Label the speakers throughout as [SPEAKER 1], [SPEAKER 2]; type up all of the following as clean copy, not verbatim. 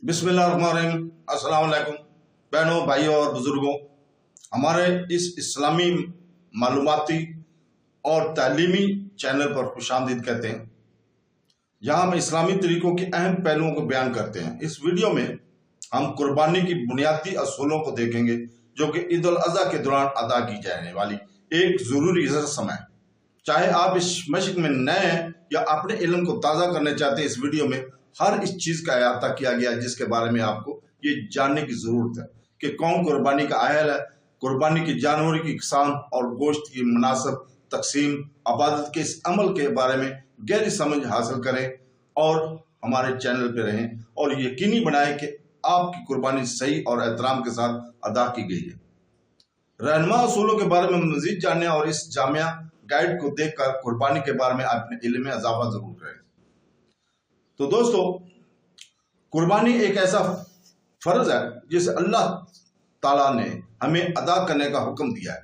[SPEAKER 1] बिस्मिल्लाहिर्रहमानिर्रहीम। अस्सलाम वालेकुम बहनों, भाइयों और बुजुर्गों। हमारे इस इस्लामी मालूमाती और तालीमी चैनल पर खुशामदीद कहते हैं। यहाँ हम इस्लामी तरीकों के अहम पहलुओं को बयान करते हैं। इस वीडियो में हम कुर्बानी की बुनियादी असूलों को देखेंगे, जो कि ईद उल अज़हा के दौरान अदा की जाने वाली एक ज़रूरी रस्म है। चाहे आप इस मशक में नए हैं या अपने इल्म को ताज़ा करने चाहते हैं, इस वीडियो में हर इस चीज़ का अहाता किया गया है जिसके बारे में आपको ये जानने की ज़रूरत है कि कौन कुर्बानी का अहल है, कुर्बानी की जानवर की किस्म और गोश्त की मुनासिब तकसीम, इबादत के इस अमल के बारे में गहरी समझ हासिल करें और हमारे चैनल पर रहें और यकीनी बनाएं कि आपकी कुर्बानी सही और एहतराम के साथ अदा की गई है। रहनुमा असूलों के बारे में मजीद जानने और इस जामिया गाइड को देखकर कुर्बानी के बारे में अपने इल्म में इजाफा जरूर करें। तो दोस्तों, कुर्बानी एक ऐसा फर्ज है जिसे अल्लाह ताला ने हमें अदा करने का हुक्म दिया है।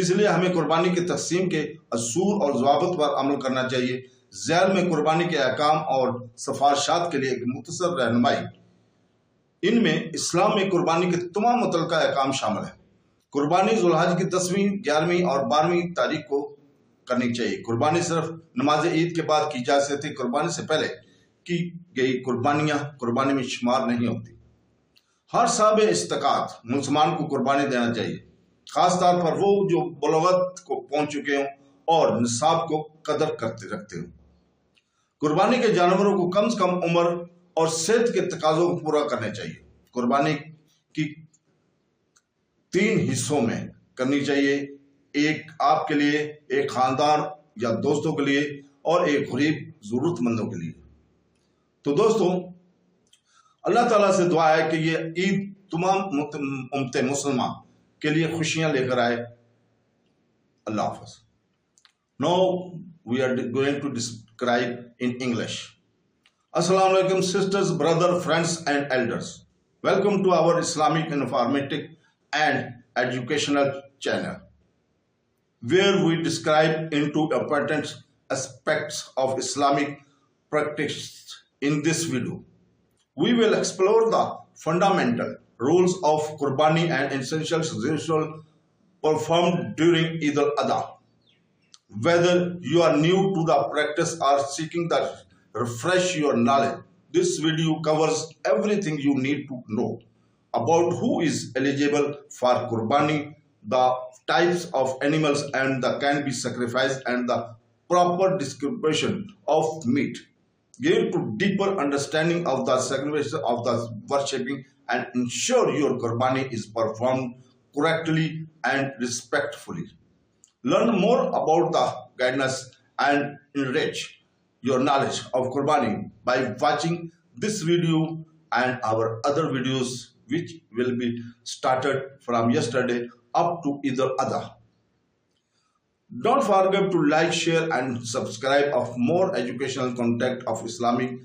[SPEAKER 1] इसलिए हमें कुर्बानी की तकसीम के असूल और ज़वाबित पर अमल करना चाहिए। ज़ैल में कुर्बानी के अहकाम और सिफारिशात के लिए एक मुख्तसर रहनुमाई। इनमें इस्लाम में कुर्बानी के तमाम मुतल्लिका अहकाम शामिल है। कुर्बानी ज़ुल्हज की 10वीं, 11वीं और 12वीं तारीख को करनी चाहिए। कुर्बानी सिर्फ नमाज ईद के बाद की जा सकती। कुर्बानी से पहले की गई कुर्बानियां कुर्बानी में शुमार नहीं होती। हर साहब इस्तिकात मुसलमान को कुर्बानी देना चाहिए, खास तौर पर वो जो बलूगत को पहुंच चुके हों और निसाब को कदर करते रखते हों। कुर्बानी के जानवरों को कम से कम उम्र और सेहत के तकाजों को पूरा करना चाहिए। कुर्बानी की 3 हिस्सों में करनी चाहिए, एक आपके लिए, एक खानदान या दोस्तों के लिए और एक गरीब जरूरतमंदों के लिए। तो दोस्तों, अल्लाह ताला से दुआ है कि ये ईद तमाम उम्मत मुसलमान के लिए खुशियां लेकर आए। अल्लाह हाफ़िज़। Now we are going to describe in English. Assalamu alaikum sisters, brothers, friends and elders. Welcome to our Islamic informative and educational channel, where we describe into important aspects of Islamic practice. In this video, we will explore the fundamental rules of Qurbani and essential rituals performed during Eid al-Adha. Whether you are new to the practice or seeking to refresh your knowledge, this video covers everything you need to know about who is eligible for Qurbani, the types of animals and that can be sacrificed, and the proper distribution of meat. Give to deeper understanding of the sacrifice of the worshipping and ensure your Qurbani is performed correctly and respectfully. Learn more about the guidance and enrich your knowledge of Qurbani by watching this video and our other videos, which will be started from yesterday up to Eid al-Adha. Don't forget to like, share and subscribe of more educational content of Islamic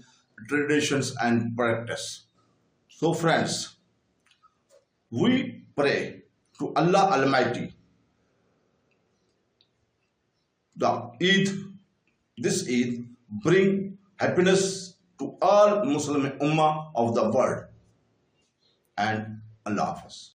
[SPEAKER 1] traditions and practice. So friends, we pray to Allah Almighty this Eid bring happiness to all Muslim Ummah of the world, and Allah Hafiz.